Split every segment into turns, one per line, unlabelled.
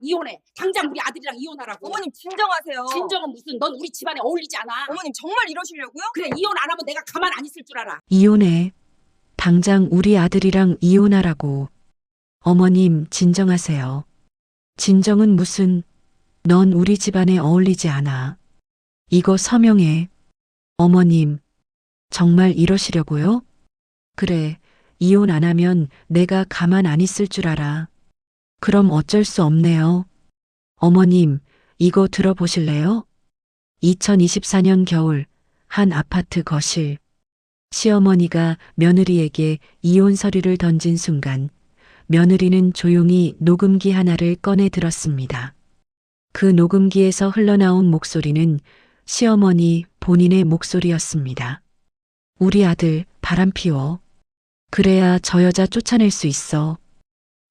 이혼해. 당장 우리 아들이랑 이혼하라고.
어머님 진정하세요.
진정은 무슨, 넌 우리 집안에 어울리지 않아.
어머님 정말 이러시려고요?
그래, 이혼 안 하면 내가 가만 안 있을 줄 알아.
이혼해. 당장 우리 아들이랑 이혼하라고. 어머님, 진정하세요. 진정은 무슨, 넌 우리 집안에 어울리지 않아. 이거 서명해. 어머님, 정말 이러시려고요? 그래, 이혼 안 하면 내가 가만 안 있을 줄 알아. 그럼 어쩔 수 없네요. 어머님, 이거 들어보실래요? 2024년 겨울, 한 아파트 거실. 시어머니가 며느리에게 이혼 서류를 던진 순간, 며느리는 조용히 녹음기 하나를 꺼내 들었습니다. 그 녹음기에서 흘러나온 목소리는 시어머니 본인의 목소리였습니다. 우리 아들 바람 피워. 그래야 저 여자 쫓아낼 수 있어.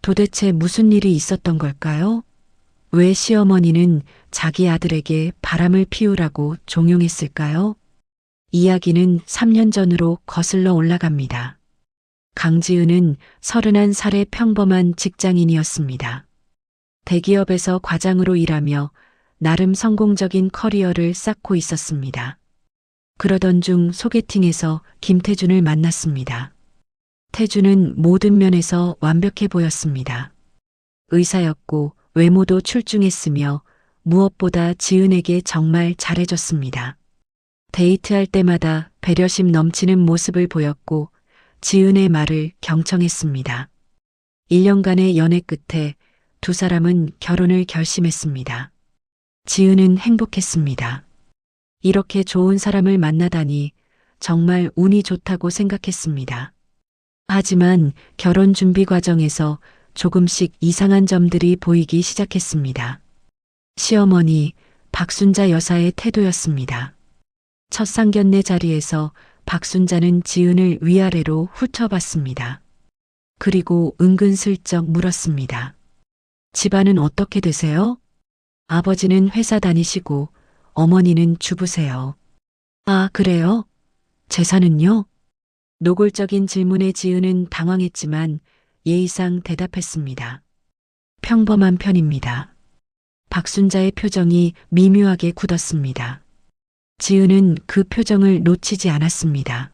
도대체 무슨 일이 있었던 걸까요? 왜 시어머니는 자기 아들에게 바람을 피우라고 종용했을까요? 이야기는 3년 전으로 거슬러 올라갑니다. 강지은은 31살의 평범한 직장인이었습니다. 대기업에서 과장으로 일하며 나름 성공적인 커리어를 쌓고 있었습니다. 그러던 중 소개팅에서 김태준을 만났습니다. 태준은 모든 면에서 완벽해 보였습니다. 의사였고 외모도 출중했으며 무엇보다 지은에게 정말 잘해줬습니다. 데이트할 때마다 배려심 넘치는 모습을 보였고 지은의 말을 경청했습니다. 1년간의 연애 끝에 두 사람은 결혼을 결심했습니다. 지은은 행복했습니다. 이렇게 좋은 사람을 만나다니 정말 운이 좋다고 생각했습니다. 하지만 결혼 준비 과정에서 조금씩 이상한 점들이 보이기 시작했습니다. 시어머니 박순자 여사의 태도였습니다. 첫 상견례 자리에서 박순자는 지은을 위아래로 훑어봤습니다. 그리고 은근슬쩍 물었습니다. 집안은 어떻게 되세요? 아버지는 회사 다니시고 어머니는 주부세요. 아, 그래요? 재산은요? 노골적인 질문에 지은은 당황했지만 예의상 대답했습니다. 평범한 편입니다. 박순자의 표정이 미묘하게 굳었습니다. 지은은 그 표정을 놓치지 않았습니다.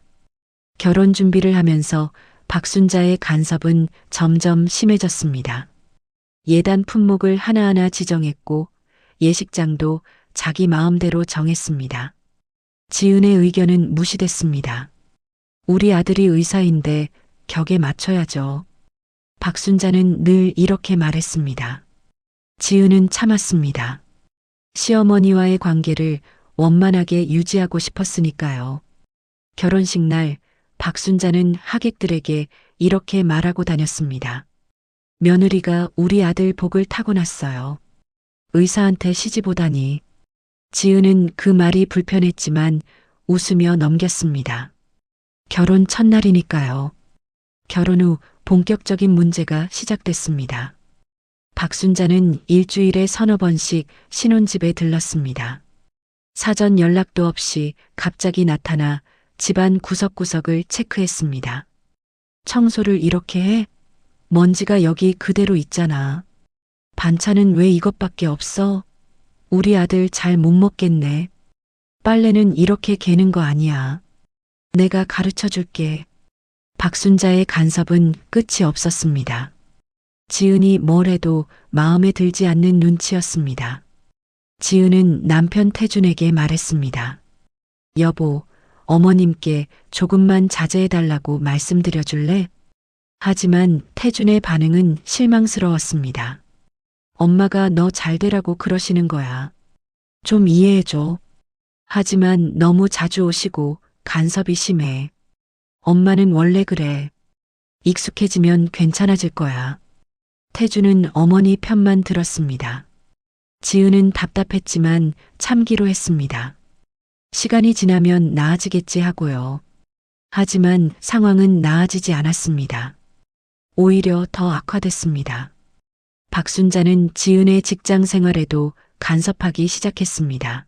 결혼 준비를 하면서 박순자의 간섭은 점점 심해졌습니다. 예단 품목을 하나하나 지정했고 예식장도 자기 마음대로 정했습니다. 지은의 의견은 무시됐습니다. 우리 아들이 의사인데 격에 맞춰야죠. 박순자는 늘 이렇게 말했습니다. 지은은 참았습니다. 시어머니와의 관계를 원만하게 유지하고 싶었으니까요. 결혼식 날 박순자는 하객들에게 이렇게 말하고 다녔습니다. 며느리가 우리 아들 복을 타고났어요. 의사한테 시집 오다니. 지은은 그 말이 불편했지만 웃으며 넘겼습니다. 결혼 첫날이니까요. 결혼 후 본격적인 문제가 시작됐습니다. 박순자는 일주일에 서너 번씩 신혼집에 들렀습니다. 사전 연락도 없이 갑자기 나타나 집안 구석구석을 체크했습니다. 청소를 이렇게 해? 먼지가 여기 그대로 있잖아. 반찬은 왜 이것밖에 없어? 우리 아들 잘 못 먹겠네. 빨래는 이렇게 개는 거 아니야. 내가 가르쳐 줄게. 박순자의 간섭은 끝이 없었습니다. 지은이 뭘 해도 마음에 들지 않는 눈치였습니다. 지은은 남편 태준에게 말했습니다. 여보, 어머님께 조금만 자제해달라고 말씀드려 줄래? 하지만 태준의 반응은 실망스러웠습니다. 엄마가 너 잘되라고 그러시는 거야. 좀 이해해줘. 하지만 너무 자주 오시고 간섭이 심해. 엄마는 원래 그래. 익숙해지면 괜찮아질 거야. 태준은 어머니 편만 들었습니다. 지은은 답답했지만 참기로 했습니다. 시간이 지나면 나아지겠지 하고요. 하지만 상황은 나아지지 않았습니다. 오히려 더 악화됐습니다. 박순자는 지은의 직장 생활에도 간섭하기 시작했습니다.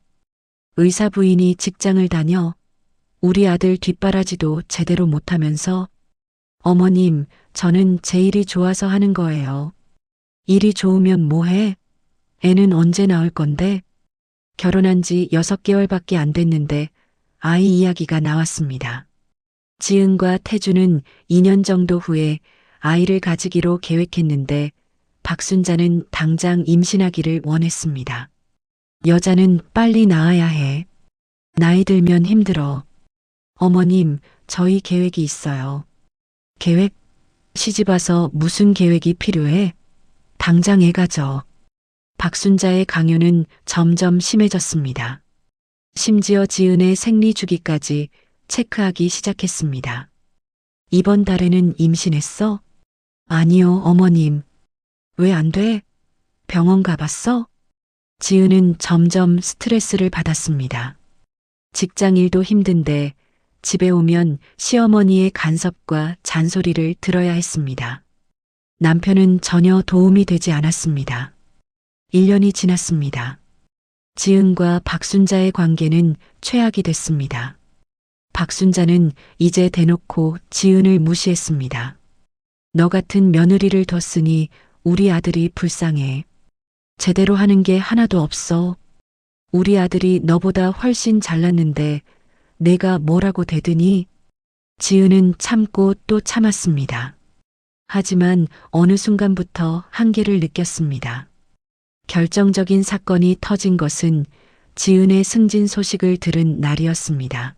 의사 부인이 직장을 다녀 우리 아들 뒷바라지도 제대로 못하면서 어머님, 저는 제 일이 좋아서 하는 거예요. 일이 좋으면 뭐해? 애는 언제 낳을 건데? 결혼한 지 6개월밖에 안 됐는데 아이 이야기가 나왔습니다. 지은과 태주는 2년 정도 후에 아이를 가지기로 계획했는데 박순자는 당장 임신하기를 원했습니다. 여자는 빨리 낳아야 해. 나이 들면 힘들어. 어머님, 저희 계획이 있어요. 계획? 시집 와서 무슨 계획이 필요해? 당장 애 가져. 박순자의 강요는 점점 심해졌습니다. 심지어 지은의 생리 주기까지 체크하기 시작했습니다. 이번 달에는 임신했어? 아니요, 어머님. 왜 안 돼? 병원 가봤어? 지은은 점점 스트레스를 받았습니다. 직장 일도 힘든데 집에 오면 시어머니의 간섭과 잔소리를 들어야 했습니다. 남편은 전혀 도움이 되지 않았습니다. 1년이 지났습니다. 지은과 박순자의 관계는 최악이 됐습니다. 박순자는 이제 대놓고 지은을 무시했습니다. 너 같은 며느리를 뒀으니 우리 아들이 불쌍해. 제대로 하는 게 하나도 없어. 우리 아들이 너보다 훨씬 잘났는데 내가 뭐라고 대드니? 지은은 참고 또 참았습니다. 하지만 어느 순간부터 한계를 느꼈습니다. 결정적인 사건이 터진 것은 지은의 승진 소식을 들은 날이었습니다.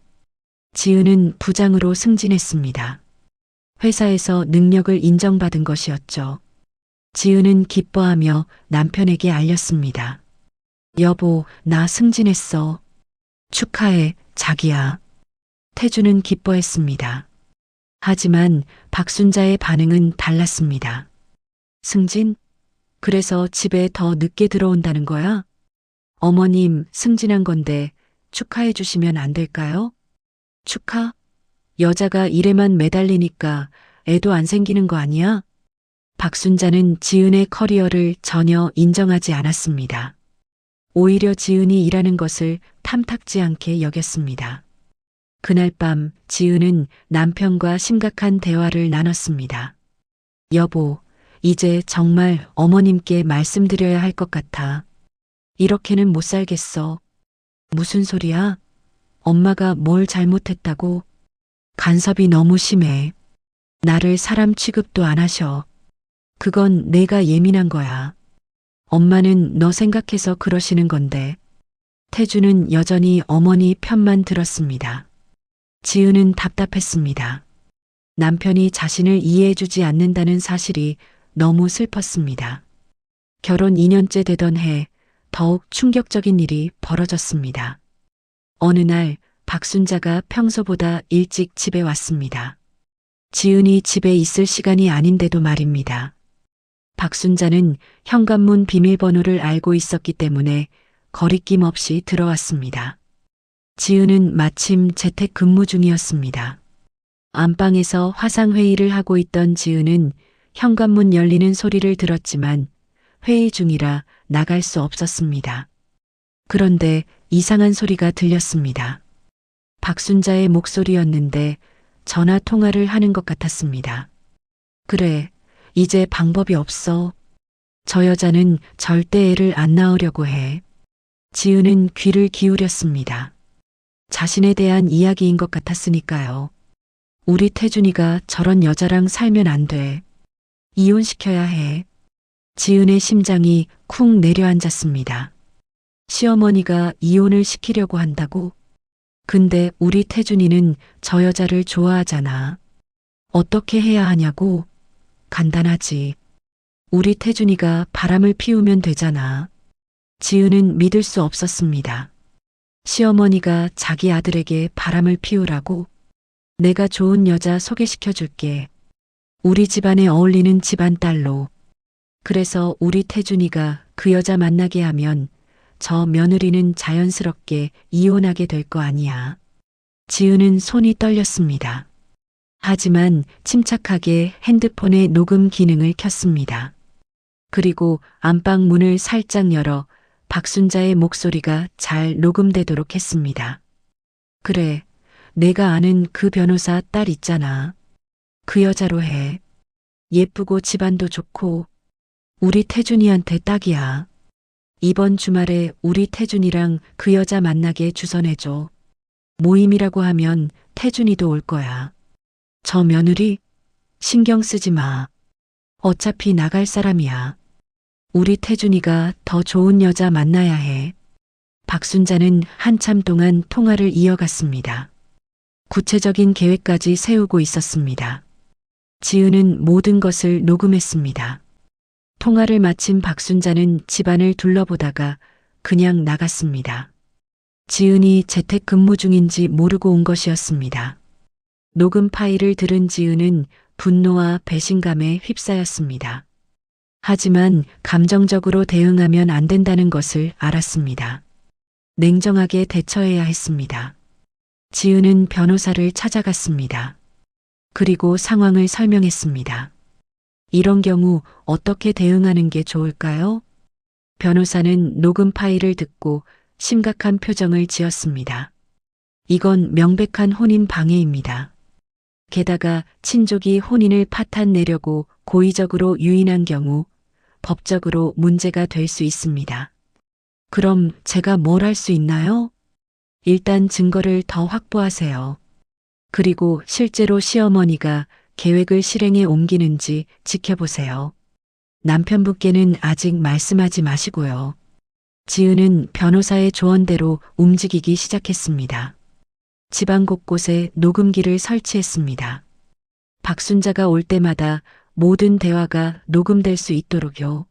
지은은 부장으로 승진했습니다. 회사에서 능력을 인정받은 것이었죠. 지은은 기뻐하며 남편에게 알렸습니다. 여보, 나 승진했어. 축하해, 자기야. 태주는 기뻐했습니다. 하지만 박순자의 반응은 달랐습니다. 승진? 그래서 집에 더 늦게 들어온다는 거야? 어머님, 승진한 건데 축하해 주시면 안 될까요? 축하? 여자가 일에만 매달리니까 애도 안 생기는 거 아니야? 박순자는 지은의 커리어를 전혀 인정하지 않았습니다. 오히려 지은이 일하는 것을 탐탁지 않게 여겼습니다. 그날 밤 지은은 남편과 심각한 대화를 나눴습니다. 여보, 이제 정말 어머님께 말씀드려야 할 것 같아. 이렇게는 못 살겠어. 무슨 소리야? 엄마가 뭘 잘못했다고? 간섭이 너무 심해. 나를 사람 취급도 안 하셔. 그건 내가 예민한 거야. 엄마는 너 생각해서 그러시는 건데. 태주는 여전히 어머니 편만 들었습니다. 지은은 답답했습니다. 남편이 자신을 이해해주지 않는다는 사실이 너무 슬펐습니다. 결혼 2년째 되던 해 더욱 충격적인 일이 벌어졌습니다. 어느 날 박순자가 평소보다 일찍 집에 왔습니다. 지은이 집에 있을 시간이 아닌데도 말입니다. 박순자는 현관문 비밀번호를 알고 있었기 때문에 거리낌 없이 들어왔습니다. 지은은 마침 재택 근무 중이었습니다. 안방에서 화상회의를 하고 있던 지은은 현관문 열리는 소리를 들었지만 회의 중이라 나갈 수 없었습니다. 그런데 이상한 소리가 들렸습니다. 박순자의 목소리였는데 전화 통화를 하는 것 같았습니다. 그래, 이제 방법이 없어. 저 여자는 절대 애를 안 낳으려고 해. 지은은 귀를 기울였습니다. 자신에 대한 이야기인 것 같았으니까요. 우리 태준이가 저런 여자랑 살면 안 돼. 이혼시켜야 해. 지은의 심장이 쿵 내려앉았습니다. 시어머니가 이혼을 시키려고 한다고? 근데 우리 태준이는 저 여자를 좋아하잖아. 어떻게 해야 하냐고? 간단하지. 우리 태준이가 바람을 피우면 되잖아. 지은은 믿을 수 없었습니다. 시어머니가 자기 아들에게 바람을 피우라고? 내가 좋은 여자 소개시켜 줄게. 우리 집안에 어울리는 집안 딸로. 그래서 우리 태준이가 그 여자 만나게 하면 저 며느리는 자연스럽게 이혼하게 될 거 아니야. 지은은 손이 떨렸습니다. 하지만 침착하게 핸드폰의 녹음 기능을 켰습니다. 그리고 안방 문을 살짝 열어 박순자의 목소리가 잘 녹음되도록 했습니다. 그래, 내가 아는 그 변호사 딸 있잖아. 그 여자로 해. 예쁘고 집안도 좋고 우리 태준이한테 딱이야. 이번 주말에 우리 태준이랑 그 여자 만나게 주선해줘. 모임이라고 하면 태준이도 올 거야. 저 며느리? 신경 쓰지 마. 어차피 나갈 사람이야. 우리 태준이가 더 좋은 여자 만나야 해. 박순자는 한참 동안 통화를 이어갔습니다. 구체적인 계획까지 세우고 있었습니다. 지은은 모든 것을 녹음했습니다. 통화를 마친 박순자는 집안을 둘러보다가 그냥 나갔습니다. 지은이 재택근무 중인지 모르고 온 것이었습니다. 녹음 파일을 들은 지은은 분노와 배신감에 휩싸였습니다. 하지만 감정적으로 대응하면 안 된다는 것을 알았습니다. 냉정하게 대처해야 했습니다. 지은은 변호사를 찾아갔습니다. 그리고 상황을 설명했습니다. 이런 경우 어떻게 대응하는 게 좋을까요? 변호사는 녹음 파일을 듣고 심각한 표정을 지었습니다. 이건 명백한 혼인 방해입니다. 게다가 친족이 혼인을 파탄내려고 고의적으로 유인한 경우 법적으로 문제가 될 수 있습니다. 그럼 제가 뭘 할 수 있나요? 일단 증거를 더 확보하세요. 그리고 실제로 시어머니가 계획을 실행에 옮기는지 지켜보세요. 남편분께는 아직 말씀하지 마시고요. 지은은 변호사의 조언대로 움직이기 시작했습니다. 집안 곳곳에 녹음기를 설치했습니다. 박순자가 올 때마다 모든 대화가 녹음될 수 있도록요.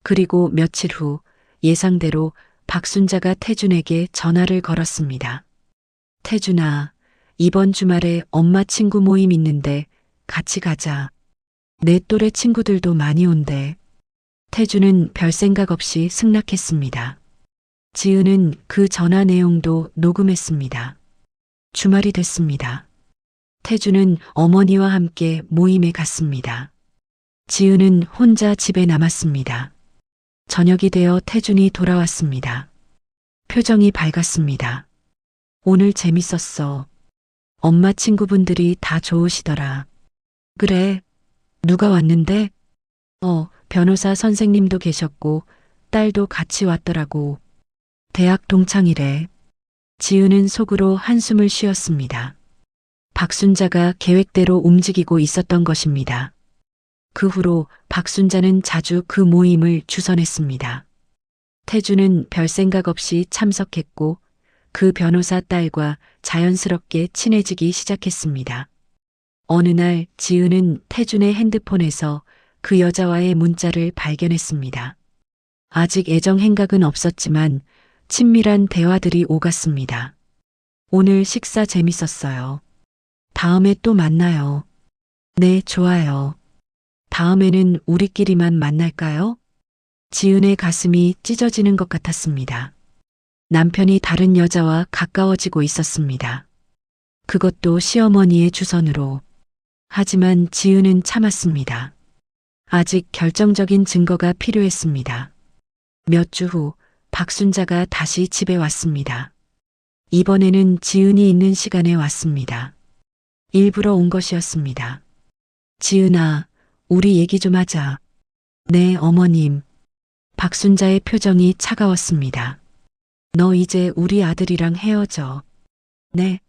그리고 며칠 후 예상대로 박순자가 태준에게 전화를 걸었습니다. 태준아, 이번 주말에 엄마 친구 모임 있는데 같이 가자. 내 또래 친구들도 많이 온대. 태준은 별 생각 없이 승낙했습니다. 지은은 그 전화 내용도 녹음했습니다. 주말이 됐습니다. 태준은 어머니와 함께 모임에 갔습니다. 지은은 혼자 집에 남았습니다. 저녁이 되어 태준이 돌아왔습니다. 표정이 밝았습니다. 오늘 재밌었어. 엄마 친구분들이 다 좋으시더라. 그래. 누가 왔는데? 변호사 선생님도 계셨고 딸도 같이 왔더라고. 대학 동창이래. 지은은 속으로 한숨을 쉬었습니다. 박순자가 계획대로 움직이고 있었던 것입니다. 그 후로 박순자는 자주 그 모임을 주선했습니다. 태준은 별 생각 없이 참석했고 그 변호사 딸과 자연스럽게 친해지기 시작했습니다. 어느 날 지은은 태준의 핸드폰에서 그 여자와의 문자를 발견했습니다. 아직 애정 행각은 없었지만 친밀한 대화들이 오갔습니다. 오늘 식사 재밌었어요. 다음에 또 만나요. 네, 좋아요. 다음에는 우리끼리만 만날까요? 지은의 가슴이 찢어지는 것 같았습니다. 남편이 다른 여자와 가까워지고 있었습니다. 그것도 시어머니의 주선으로. 하지만 지은은 참았습니다. 아직 결정적인 증거가 필요했습니다. 몇 주 후 박순자가 다시 집에 왔습니다. 이번에는 지은이 있는 시간에 왔습니다. 일부러 온 것이었습니다. 지은아, 우리 얘기 좀 하자. 네, 어머님. 박순자의 표정이 차가웠습니다. 너 이제 우리 아들이랑 헤어져. 네.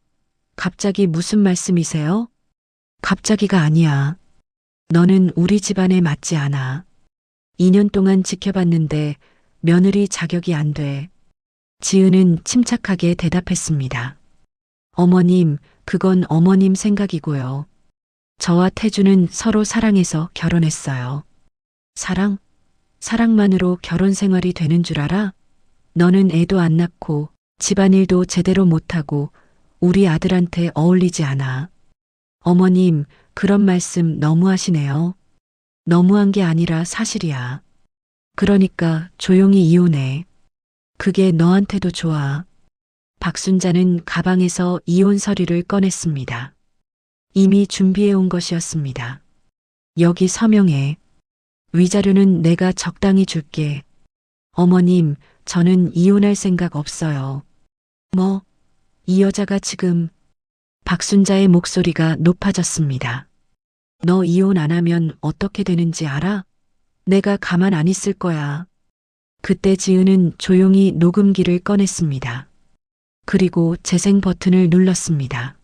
갑자기 무슨 말씀이세요? 갑자기가 아니야. 너는 우리 집안에 맞지 않아. 2년 동안 지켜봤는데 며느리 자격이 안 돼. 지은은 침착하게 대답했습니다. 어머님, 그건 어머님 생각이고요. 저와 태주는 서로 사랑해서 결혼했어요. 사랑? 사랑만으로 결혼 생활이 되는 줄 알아? 너는 애도 안 낳고 집안일도 제대로 못하고 우리 아들한테 어울리지 않아. 어머님, 그런 말씀 너무하시네요. 너무한 게 아니라 사실이야. 그러니까 조용히 이혼해. 그게 너한테도 좋아. 박순자는 가방에서 이혼 서류를 꺼냈습니다. 이미 준비해 온 것이었습니다. 여기 서명해. 위자료는 내가 적당히 줄게. 어머님, 저는 이혼할 생각 없어요. 뭐? 이 여자가 지금... 박순자의 목소리가 높아졌습니다. 너 이혼 안 하면 어떻게 되는지 알아? 내가 가만 안 있을 거야. 그때 지은은 조용히 녹음기를 꺼냈습니다. 그리고 재생 버튼을 눌렀습니다.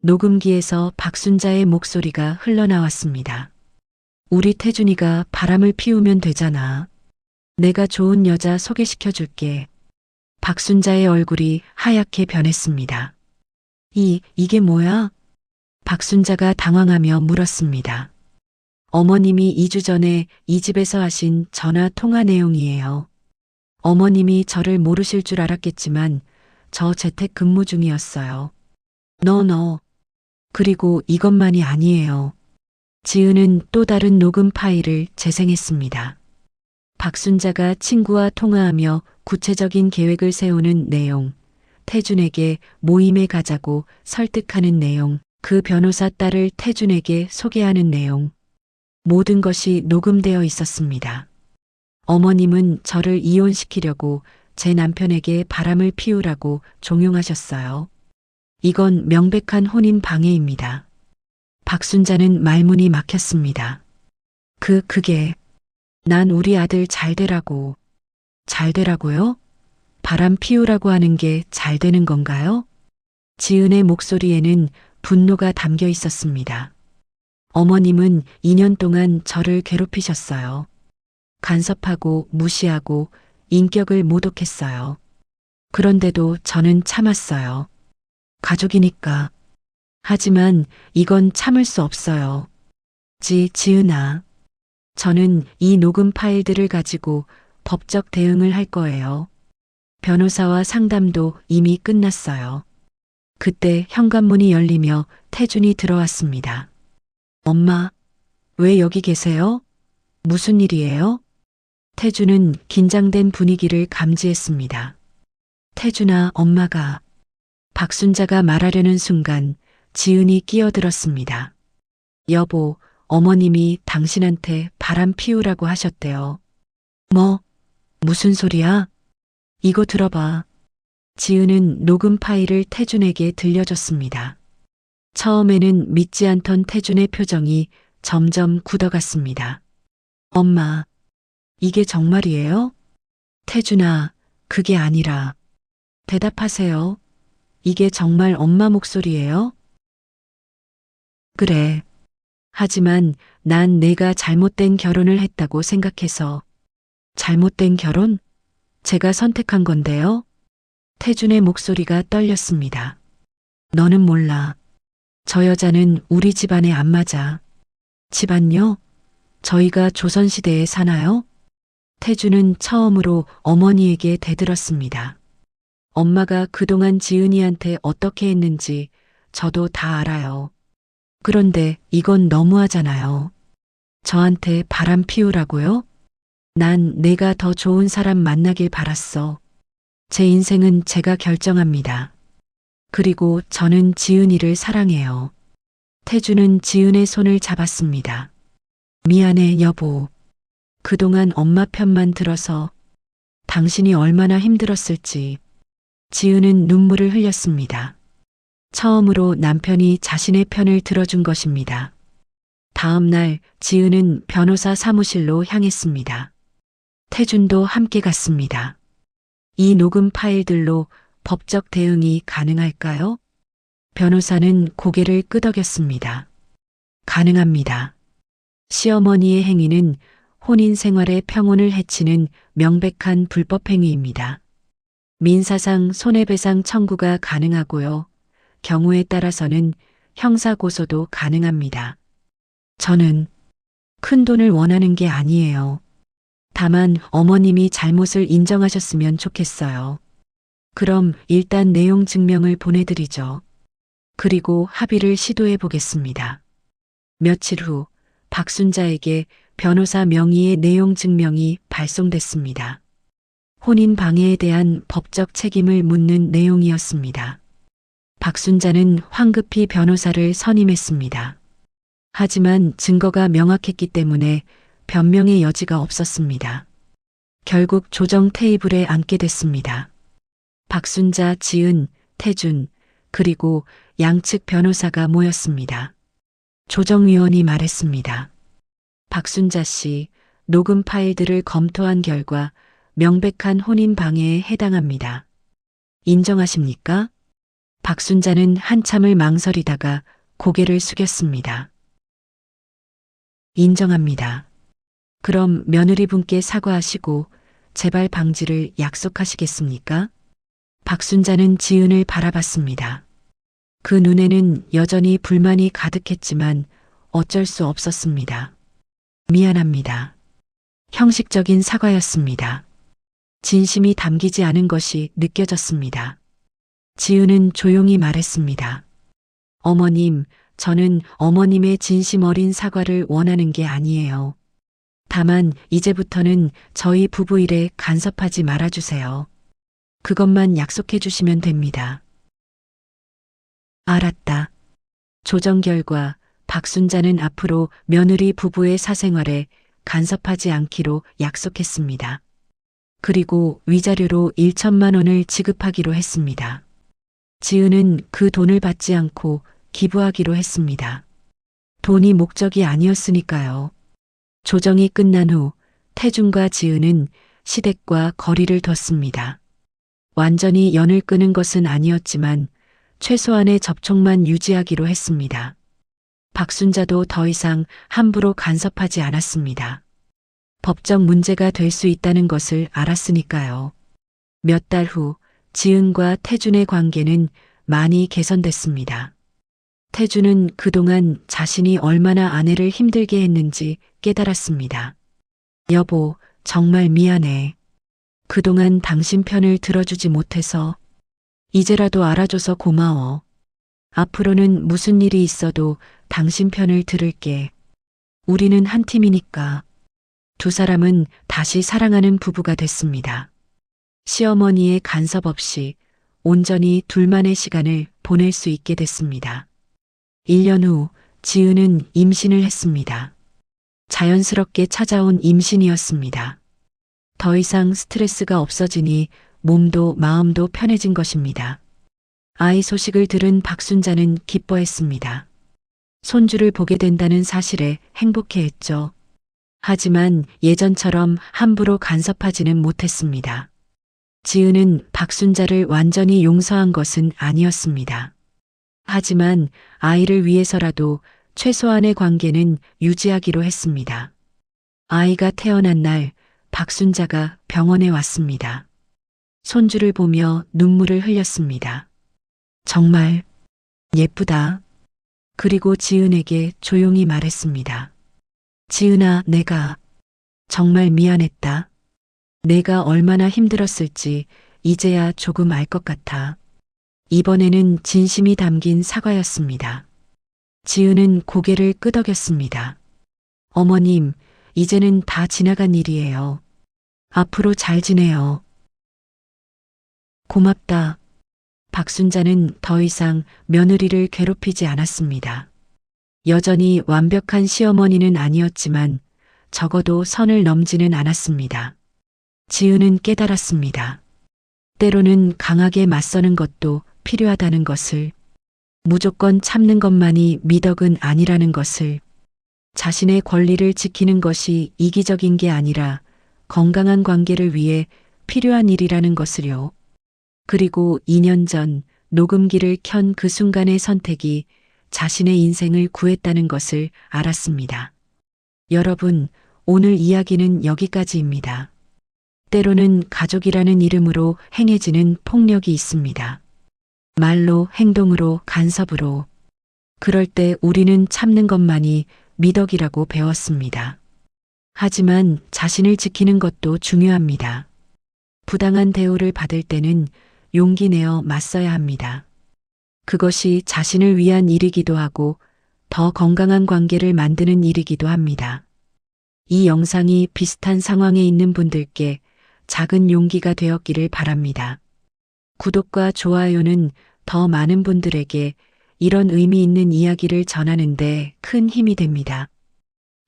녹음기에서 박순자의 목소리가 흘러나왔습니다. 우리 태준이가 바람을 피우면 되잖아. 내가 좋은 여자 소개시켜 줄게. 박순자의 얼굴이 하얗게 변했습니다. 이게 뭐야? 박순자가 당황하며 물었습니다. 어머님이 2주 전에 이 집에서 하신 전화 통화 내용이에요. 어머님이 저를 모르실 줄 알았겠지만 저 재택 근무 중이었어요. 너. 그리고 이것만이 아니에요. 지은은 또 다른 녹음 파일을 재생했습니다. 박순자가 친구와 통화하며 구체적인 계획을 세우는 내용, 태준에게 모임에 가자고 설득하는 내용, 그 변호사 딸을 태준에게 소개하는 내용, 모든 것이 녹음되어 있었습니다. 어머님은 저를 이혼시키려고 제 남편에게 바람을 피우라고 종용하셨어요. 이건 명백한 혼인 방해입니다. 박순자는 말문이 막혔습니다. 그게 난 우리 아들 잘 되라고. 잘 되라고요? 바람 피우라고 하는 게 잘 되는 건가요? 지은의 목소리에는 분노가 담겨 있었습니다. 어머님은 2년 동안 저를 괴롭히셨어요. 간섭하고 무시하고 인격을 모독했어요. 그런데도 저는 참았어요. 가족이니까. 하지만 이건 참을 수 없어요. 지은아. 저는 이 녹음 파일들을 가지고 법적 대응을 할 거예요. 변호사와 상담도 이미 끝났어요. 그때 현관문이 열리며 태준이 들어왔습니다. 엄마, 왜 여기 계세요? 무슨 일이에요? 태준은 긴장된 분위기를 감지했습니다. 태준아, 엄마가. 박순자가 말하려는 순간 지은이 끼어들었습니다. 여보, 어머님이 당신한테 바람 피우라고 하셨대요. 무슨 소리야? 이거 들어봐. 지은은 녹음 파일을 태준에게 들려줬습니다. 처음에는 믿지 않던 태준의 표정이 점점 굳어갔습니다. 엄마, 이게 정말이에요? 태준아, 그게 아니라. 대답하세요. 이게 정말 엄마 목소리예요? 그래. 하지만 난 내가 잘못된 결혼을 했다고 생각해서. 잘못된 결혼? 제가 선택한 건데요. 태준의 목소리가 떨렸습니다. 너는 몰라. 저 여자는 우리 집안에 안 맞아. 집안요? 저희가 조선시대에 사나요? 태준은 처음으로 어머니에게 대들었습니다. 엄마가 그동안 지은이한테 어떻게 했는지 저도 다 알아요. 그런데 이건 너무하잖아요. 저한테 바람 피우라고요? 난 내가 더 좋은 사람 만나길 바랐어. 제 인생은 제가 결정합니다. 그리고 저는 지은이를 사랑해요. 태준은 지은의 손을 잡았습니다. 미안해, 여보. 그동안 엄마 편만 들어서 당신이 얼마나 힘들었을지. 지은은 눈물을 흘렸습니다. 처음으로 남편이 자신의 편을 들어준 것입니다. 다음 날 지은은 변호사 사무실로 향했습니다. 태준도 함께 갔습니다. 이 녹음 파일들로 법적 대응이 가능할까요? 변호사는 고개를 끄덕였습니다. 가능합니다. 시어머니의 행위는 혼인 생활의 평온을 해치는 명백한 불법 행위입니다. 민사상 손해배상 청구가 가능하고요. 경우에 따라서는 형사고소도 가능합니다. 저는 큰 돈을 원하는 게 아니에요. 다만 어머님이 잘못을 인정하셨으면 좋겠어요. 그럼 일단 내용 증명을 보내드리죠. 그리고 합의를 시도해 보겠습니다. 며칠 후 박순자에게 변호사 명의의 내용 증명이 발송됐습니다. 혼인 방해에 대한 법적 책임을 묻는 내용이었습니다. 박순자는 황급히 변호사를 선임했습니다. 하지만 증거가 명확했기 때문에 변명의 여지가 없었습니다. 결국 조정 테이블에 앉게 됐습니다. 박순자, 지은, 태준, 그리고 양측 변호사가 모였습니다. 조정위원이 말했습니다. 박순자 씨, 녹음 파일들을 검토한 결과 명백한 혼인 방해에 해당합니다. 인정하십니까? 박순자는 한참을 망설이다가 고개를 숙였습니다. 인정합니다. 그럼 며느리분께 사과하시고 재발 방지를 약속하시겠습니까? 박순자는 지은을 바라봤습니다. 그 눈에는 여전히 불만이 가득했지만 어쩔 수 없었습니다. 미안합니다. 형식적인 사과였습니다. 진심이 담기지 않은 것이 느껴졌습니다. 지은은 조용히 말했습니다. 어머님, 저는 어머님의 진심 어린 사과를 원하는 게 아니에요. 다만 이제부터는 저희 부부 일에 간섭하지 말아주세요. 그것만 약속해 주시면 됩니다. 알았다. 조정 결과 박순자는 앞으로 며느리 부부의 사생활에 간섭하지 않기로 약속했습니다. 그리고 위자료로 1천만 원을 지급하기로 했습니다. 지은은 그 돈을 받지 않고 기부하기로 했습니다. 돈이 목적이 아니었으니까요. 조정이 끝난 후 태준과 지은은 시댁과 거리를 뒀습니다. 완전히 연을 끊은 것은 아니었지만 최소한의 접촉만 유지하기로 했습니다. 박순자도 더 이상 함부로 간섭하지 않았습니다. 법적 문제가 될 수 있다는 것을 알았으니까요. 몇 달 후 지은과 태준의 관계는 많이 개선됐습니다. 태준은 그동안 자신이 얼마나 아내를 힘들게 했는지 깨달았습니다. 여보, 정말 미안해. 그동안 당신 편을 들어주지 못해서 이제라도 알아줘서 고마워. 앞으로는 무슨 일이 있어도 당신 편을 들을게. 우리는 한 팀이니까. 두 사람은 다시 사랑하는 부부가 됐습니다. 시어머니의 간섭 없이 온전히 둘만의 시간을 보낼 수 있게 됐습니다. 1년 후 지은은 임신을 했습니다. 자연스럽게 찾아온 임신이었습니다. 더 이상 스트레스가 없어지니 몸도 마음도 편해진 것입니다. 아이 소식을 들은 박순자는 기뻐했습니다. 손주를 보게 된다는 사실에 행복해했죠. 하지만 예전처럼 함부로 간섭하지는 못했습니다. 지은은 박순자를 완전히 용서한 것은 아니었습니다. 하지만 아이를 위해서라도 최소한의 관계는 유지하기로 했습니다. 아이가 태어난 날 박순자가 병원에 왔습니다. 손주를 보며 눈물을 흘렸습니다. 정말 예쁘다. 그리고 지은에게 조용히 말했습니다. 지은아, 내가 정말 미안했다. 내가 얼마나 힘들었을지 이제야 조금 알 것 같아. 이번에는 진심이 담긴 사과였습니다. 지은은 고개를 끄덕였습니다. 어머님, 이제는 다 지나간 일이에요. 앞으로 잘 지내요. 고맙다. 박순자는 더 이상 며느리를 괴롭히지 않았습니다. 여전히 완벽한 시어머니는 아니었지만 적어도 선을 넘지는 않았습니다. 지은은 깨달았습니다. 때로는 강하게 맞서는 것도 필요하다는 것을, 무조건 참는 것만이 미덕은 아니라는 것을, 자신의 권리를 지키는 것이 이기적인 게 아니라 건강한 관계를 위해 필요한 일이라는 것을요. 그리고 2년 전 녹음기를 켠 그 순간의 선택이 자신의 인생을 구했다는 것을 알았습니다. 여러분, 오늘 이야기는 여기까지입니다. 때로는 가족이라는 이름으로 행해지는 폭력이 있습니다. 말로, 행동으로, 간섭으로. 그럴 때 우리는 참는 것만이 미덕이라고 배웠습니다. 하지만 자신을 지키는 것도 중요합니다. 부당한 대우를 받을 때는 용기 내어 맞서야 합니다. 그것이 자신을 위한 일이기도 하고 더 건강한 관계를 만드는 일이기도 합니다. 이 영상이 비슷한 상황에 있는 분들께 작은 용기가 되었기를 바랍니다. 구독과 좋아요는 더 많은 분들에게 이런 의미 있는 이야기를 전하는 데 큰 힘이 됩니다.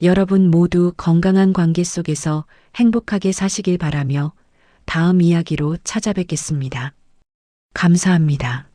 여러분 모두 건강한 관계 속에서 행복하게 사시길 바라며 다음 이야기로 찾아뵙겠습니다. 감사합니다.